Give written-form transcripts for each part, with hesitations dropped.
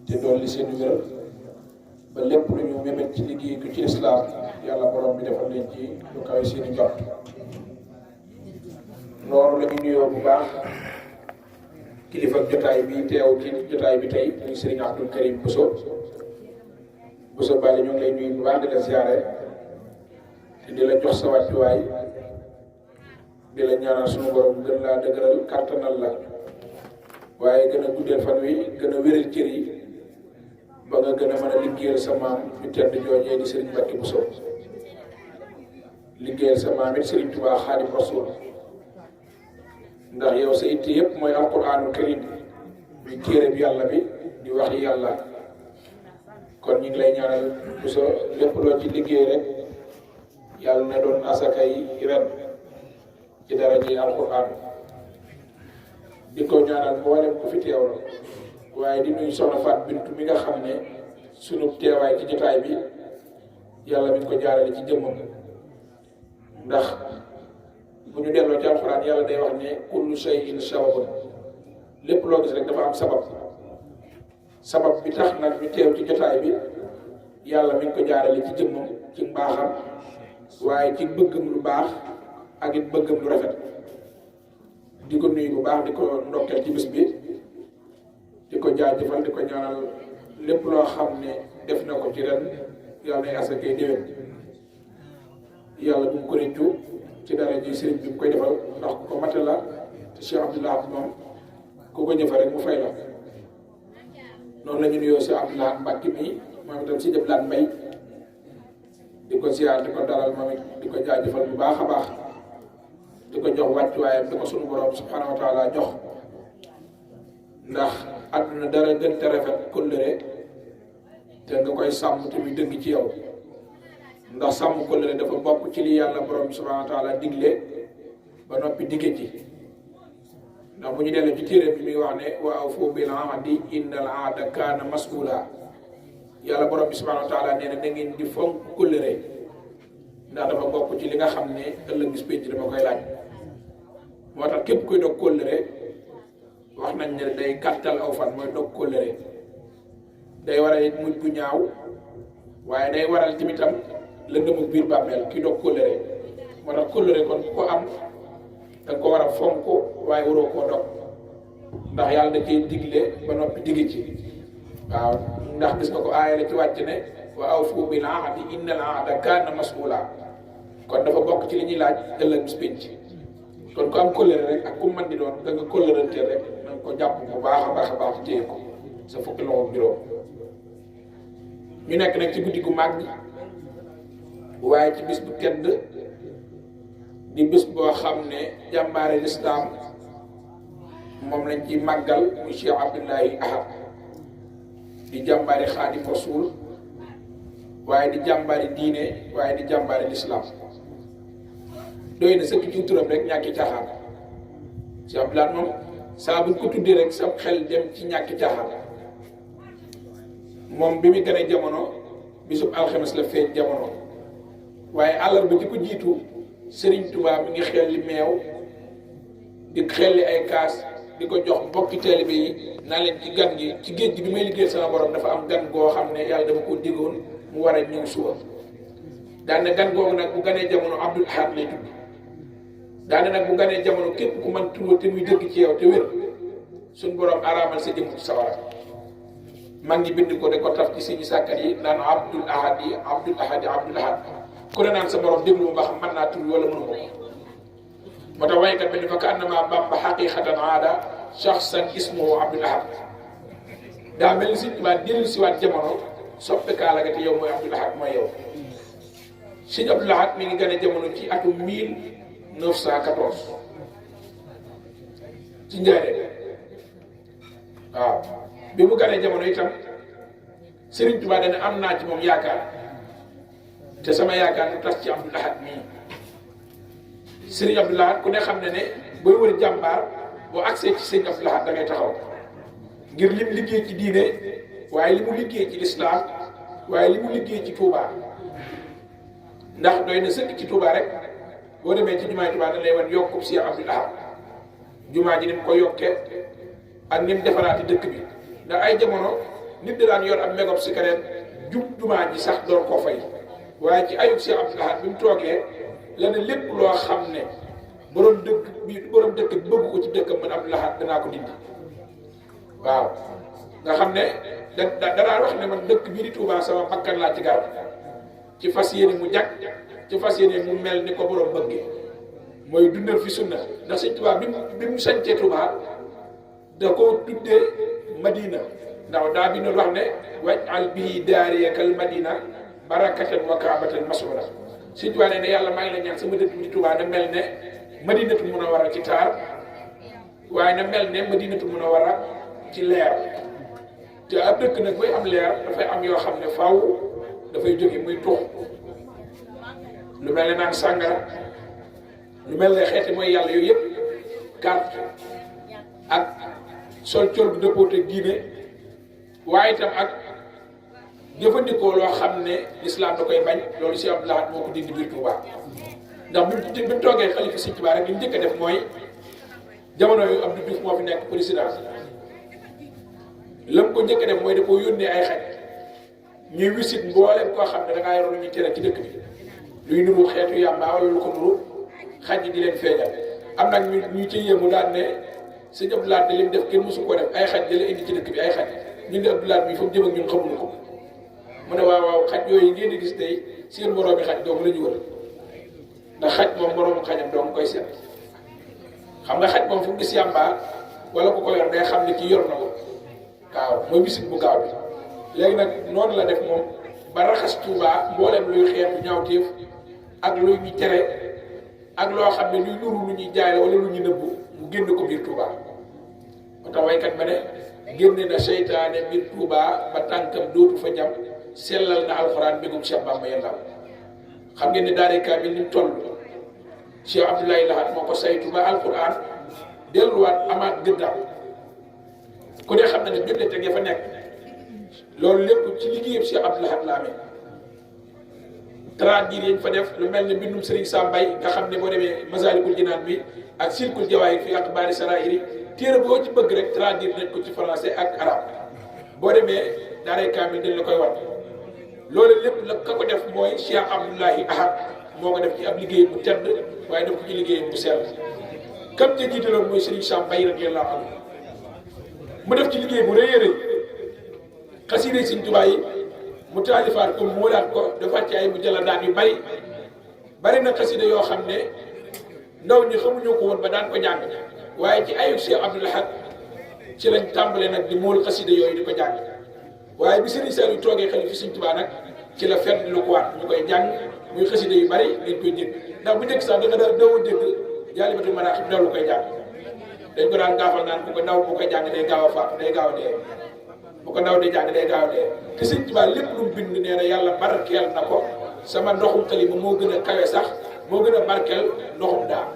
te dolli seen wér ba lépp lu ñu mébét ci liggéey ko ci lislaam yàlla borom bi defal leen ci lu kawe seeni njort. noonu la ñu nuyoo bu baax kilifa jotaay bi teew ci jotaay bi tey muy Serigne Abdou Karim Bousso Bally ñu ngi lay nuyu bu baax di la ziare te di la jox sa wàccuwaay di la ñaanal suñu borom gën laa dëgëral kàttanal la waaye gën a guddeel fan wi gën a wéral cër yi ba nga gën a mën a liggéeyal sa maam ñu tedd joojee di Serigne Mbacké Bousso liggéeyal sa maam it Serigne Touba Xaadim Rasul ndax yow sa itte yëpp mooy alquraanul karim muy téere bi yàlla bi di wax yàlla kon ñu ngi lay ñaanal Bousso lépp loo ci liggéey rek yàlla na doon asakay ren ci dara ji alquraan di ko ñaanal mboolem ku fi teew la waaye di nuyu soxna Faat Bintu mi nga xam ne sunu teewaay ci jotaay bi yàlla mi ngi ko jaarale ci jëmmam ndax bu ñu delloo ci alxuraan yàlla day wax ne kullu shay'in sababun lépp loo gis rek dafa am sabab bi tax nag ñu teew ci jotaay bi yàlla mi ngi ko jaarale ci jëmmam ci mbaaxam waaye ci bëggam lu baax ak it bëggam lu rafet di ko nuyu bu baax di ko ndokkeel ci bis bi di ko jaajëfal di ko ñaanal lépp loo xam ne def na ko ci ren yàlla nay asakay déwén yàlla bu mu ko réccu ci dara ji sëriñ bi mu koy defal ndax ku ko mate la te Cheikh Abdoulaye moom ku ko jëfe rek mu fay la noonu la ñu nuyoo si Abdoulaye Mbacké mi moom itam si Abdoulaye Mbaye di ko ziar di ko dalal moom it di ko jaajëfal bu baax a baax di ko jox wàccuwaayam di ko sunu borom subhanahu wa taala jox ndax àdduna dara gën te rafet kóllëre te nga koy sàmm te muy dëgg ci yow ndax sàmm kóllëre dafa bokk ci li yàlla borom subhanahu wa taala digle ba noppi digge ci ndax bu ñu dellee ci téere bi muy wax ne wa awfu bil ahdi innal ahda kaana mas'uula yàlla borom bi subhanahu wa taala nee na da ngeen di fonk kóllëre ndax dafa bokk ci li nga xam ne ëllëg bis pénc dama koy laaj moo tax képp kuy dog kóllëre wax nañ ne day gàttal aw fan mooy dog kóllëre day waral it mujj bu ñaaw waaye day waral timitam lëndëmu biir bàmmeel ki dog kóllëre moo tax kóllëre kon ku ko am danga ko war a fonk waaye waroo koo dog ndax yàlla da cee digle ba noppi digg ci waaw ndax gis nga ko aaya la ci wàcc ne wa awfu bil ahdi innal ahda kaana mas'uula kon dafa bokk ci li ñuy laaj ëllëg bis pénc kon ku am kóllëre rek ak ku mën di doon da nga kóllërante rek na nga ko jàpp bu baax a baax téye ko sa fukki loxo juróom ñu nekk nag ci guddi gu màgg waaye ci bis bu tedd di bis boo xam ne jàmbaare lislaam moom lañ ci màggal muy Cheikh Abdoulaye Ahad di jàmbaari Xaadim Rasul waaye di jàmbaari diine waaye di jàmbaari lislaam doy na sëkk ci turam rek ñàkki caaxaan Cheikh Abdoulaye moom saa buñ ko tuddee rek sa xel dem ci ñàkki caaxaan moom bi mu gënee jamono bisub alxames la feeñ jamono waaye àllarba ji ko jiitu Serigne Touba mi ngi xelli meew di xelli ay kaas di ko jox mbokki taalibe yi naa leen ci gan gi ci géej gi bi may liggéey sama borom dafa am gan goo xam ne yàlla dafa ko diggoon mu war a ñëw suba daane gan googu nag bu ganee jamono Abdoul Ahad lay tudd daane nag bu ganee jamono képp ku man tudd te muy dëgg ci yow te wér suñ borom araamal sa jëm ci sawara mag ñi bind ko de ko taf ci siñu sàkkat yi naan Abdoul Ahad yi Abdoul Ahad yi Abdoul Ahad ku ne naan sa borom déglu ba xam mën naa tudd wala mënu ko moo tax waykat bi dafa ka annama Bamba xaqiqatan aada shaxsan ismuhu Abdoul Ahad daa mel ni Sëñ Tuubaa dellu siwaat jamono soppe kaala ga te yow mooy Abdoul Ahad mooy yow Sëñ Abdoul Ahad mi ngi gën a jamono ci atum 1914 ci Njaaréem waaw bi mu gënee jamono itam Serigne Touba dana am naa ci moom yaakaar te sama yaakaar du tas ci Abdoul Ahad mii Serigne Abdoul Ahad ku ne xam ne booy wër jàmbaar boo agsee ci Serigne Abdoul Ahad da ngay taxaw ngir lim liggéey ci diine waaye li mu liggéey ci lislaam waaye li mu liggéey ci Touba ndax doy na sëkk ci Touba rek boo demee ci jumaay Touba da lay wan yokkub Cheikh Abdoul Ahad jumaa ji ni mu ko yokkee ak ni mu defaraati dëkk bi ndax ay jamono nit da daan yor am mégob cigarette jub jumaa ji sax door koo fay waaye ci ayub Cheikh Abdoul Ahad bi mu toogee la ne lépp loo xam ne borom dëkk bi bëgg ko ci dëkkam man Abdoul Ahad danaa ko dindi waaw nga xam ne danaa wax ne man dëkk bii di Touba sama bakkan laa ci gaaw ci fas yéene mu jag ci fas yéene mu mel ni ko borom bëggee mooy dundal fi sunna ndax Sëñ Touba bi mu sañcee Touba da ko tuddee Madina ndax daa bi noonu wax ne waj'al bihi daariyakal Madina barakatan wa kaabatan masuna Sëñ Touba ne yàlla maa ngi la ñaan sama dëkk bi di Touba na mel ne Madinatu Munawwara ci taar waaye na mel ne Madinatu Munawwara ci leer te ab dëkk nag bay am leer dafay am yoo xam ne faaw dafay jóge muy tux lu mel ne naan sàngara lu mel ne xeeti mooy yàlla yooyu yëpp carte ak sol col bu dëppoo te diine waaye itam ak jëfandikoo loo xam ne lislaam da koy bañ loolu si Abdoul Ahad moo ko dindi biir Touba ndax bi mu toogee xalifa Sëñ Touba rek li mu njëkk a def mooy jamono yu Abdou Diouf moo fi nekk président lam ko njëkk a def mooy da koo yónnee ay xaj ñuy wisit mboolem koo xam ne da ngaa yor lu ñuy tere ci dëkk bi luy nuru xeetu yàmbaa wala lu ko nuru xaj yi di leen feeñal am nag ñu ci yéemu daan ne Sëñ Abdoul Ahad li mu def kenn mësu koo def ay xaj jële indi ci dëkk bi ay xaj ñun de Abdoul Ahad bi fa mu jëm ak ñun xamuñu ko mu ne waaw xaj yooyu ngeen di gis tey seen moroomi xaj dong la ñu wër ndax xaj moom moroomu xajam dong koy seet xam nga xaj moom fu mu gis yàmbaa wala ku ko yor day xam ne kii yor na ko waaw mooy wisit bu gaaw bi léegi nag noonu la def moom ba raxas Touba mboolem luy xeetu ñaawteef ak luy ñu tere ak loo xam ne luy nuru lu ñuy jaay la wala lu ñu nëbbu mu génn ko biir Touba moo tax waykat ba ne génne na seytaane biir Touba ba tànkam dootu fa jam sellal na alxuraan bégum Cheikh Bamba yàlla xam ngeen ne daare kaamil ni mu toll Cheikh Abdoulaye Lahad moo ko saytu ba alxuraan delluwaat amaat gëddaam ku ne xam na ne bibliothèque ya fa nekk loolu lépp ci liggéeyam Cheikh Abdoul Ahad la amee traduire yañ fa def lu mel ne mbindum Serigne Sam Mbaye nga xam ne boo demee Masaalikul Jinaan bi ak Silkul Jawaahir fi axbaari saraa'iri téere boo ci bëgg rek traduire nañ ko ci français ak arabe boo demee daaray kaamil dañ la koy war loolu lépp la ka ko def mooy Cheikh Abdoulaye Ahad moo ko def ci ab liggéey bu tedd waaye def ko ci liggéey bu sell kam ca jiitaloon mooy Serigne Sam Mbaye radiyallaahu anhu mu def ci liggéey bu rëy a rëy xasiida Sëñ Tuubaa yi mu taalifaat ko mu walaat ko defaat ci ay mu jëla yu bari na xasiida yoo xam ne ndaw ñi xamuñoo ko woon ba daan ko jàng waaye ci ayub Cheikh Abdoul Ahad ci lañ tàmbale nag di mool xasiida yooyu di ko jàng waaye bi Serigne Saliou toogee xalifa Sëñ Tuubaa nag ci la fedd lu ko waat ñu koy jàng muy xasiida yu bari dañ koy dégg ndax bu njëkk sax da nga dawoon dégg Jaalibatul Maraaxib daw lu koy jàng dañ ko daan gaafal naan bu ko ndaw bu koy jàng day gaaw a faatu day gaaw a dee bu ko ndaw di jàng day gaaw a dee te Sëñ Tuubaa lépp lu mu bind nee na yàlla barkeel na ko sama ndoxum xalima moo gën a kawe sax moo gën a barkeel ndoxum daa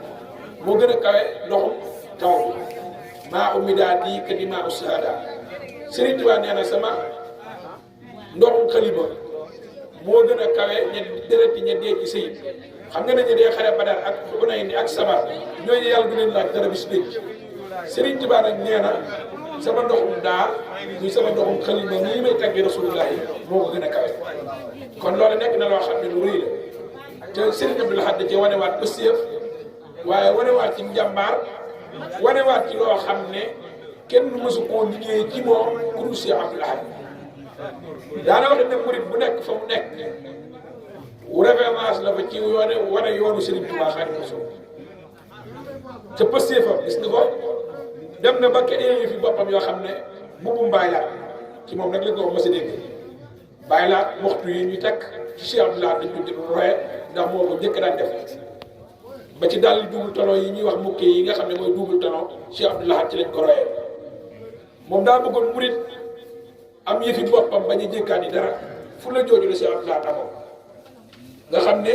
moo gën a kawe ndoxum taw bi maa ummi daa di ka di maa ussaada Sëriñ Tuubaa nee na sama ndoxum xalima moo gën a kawe ña dereti ña dee ci sëyit xam nga nañu dee xare Badar ak Hunayn ak Sabar ñooñu yàlla du leen laaj dara bis pénc Sëriñ Tuubaa nag nee na sama ndoxum daa muy sama ndoxum xalima nii may tàggee Rasulullaahi moo ko gën a kawe kon loolu nekk na loo xam ne lu rëy la te Sëriñ Abdoul Ahad da cee wanewaat pëstéef waaye wanewaat ci njàmbaar wanewaat ci loo xam ne kenn mësu koo liggéey ci moom ku dul Cheikh Abdoul Ahad daana wax ne murit bu nekk fa mu nekk référence la fa ci wane yoonu Sëriñ Tuubaa Xaadimu Rasuul te pëstéefam gis nga ko dem na ba keneen yi fi boppam yoo xam ne mbubbum Baay Laat ci moom nag la ko mos a dégg Baay Laat waxtu yi ñu teg ci Cheikh Abdoul Ahad dañ ko roye ndax moo ko njëkk daan def ba ci dàll double talon yi ñuy wax mukke yi nga xam ne mooy double talon Cheikh Abdoul Ahad ci lañ ko royee moom daa bëggoon murit am yëfi boppam bañ a jékkaani dara fu la jooju la Cheikh Abdoul Ahad amoon nga xam ne